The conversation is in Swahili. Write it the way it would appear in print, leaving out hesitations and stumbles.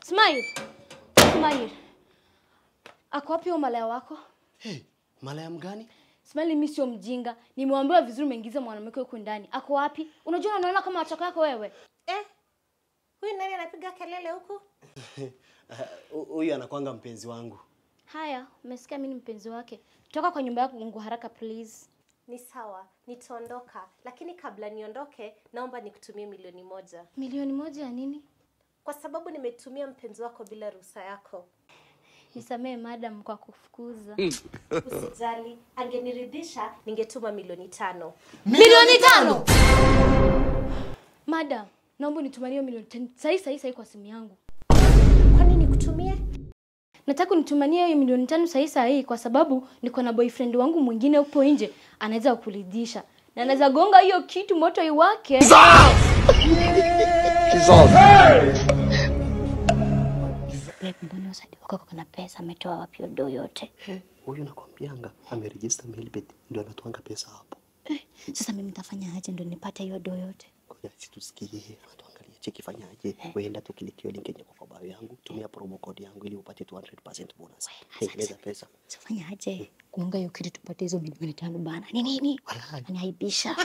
Smile. Smile. Ako wapi huyo malaya wako? Hey, malaya mgani? Smile, mimi sio mjinga. Nimeambiwa vizuri umeingiza mwanamke huko ndani. Ako wapi? Unajua unaona kama wachako yako wewe. Huyu nani anapiga kelele huku? Huyu anakuanga mpenzi wangu. Haya, umesikia mimi ni mpenzi wake. Toka kwa nyumba yako Mungu haraka please. Ni sawa, nitaondoka. Lakini kabla niondoke, naomba nikutumie 1,000,000. 1,000,000 ya nini? Kwa sababu nimetumia mpenzi wako bila ruhusa yako. Nisamee madam kwa kufukuza. Usijali, angeniridhisha ningetuma 5,000,000. 5,000,000? Madam, naomba nitumanie 5,000,000 sahi kwa simu yangu. Kwa nini kutumie? Nataka unitumanie hiyo 5,000,000 sahi kwa sababu niko na boyfriend wangu mwingine huko nje, anaweza kukuridhisha. Na anaweza gonga hiyo kitu moto iwake. Mbona usadi wako kuna pesa ametoa wapi odo yote? Huyu nakwambianga ameregister Mailbet ndio anatoanga pesa hapo. Sasa mimi nitafanya aje ndio nipate hiyo odo yote? Ngoja tusikie, tuangalie cheki fanyaje. Weenda tu klikio link yenye kwa bio yangu, tumia promo code yangu ili upate 200% bonus. Tengeneza pesa. Sifanya aje? Kuunga hiyo kitu tupate hizo 5,000,000 bana. Ni nini? Anaibisha.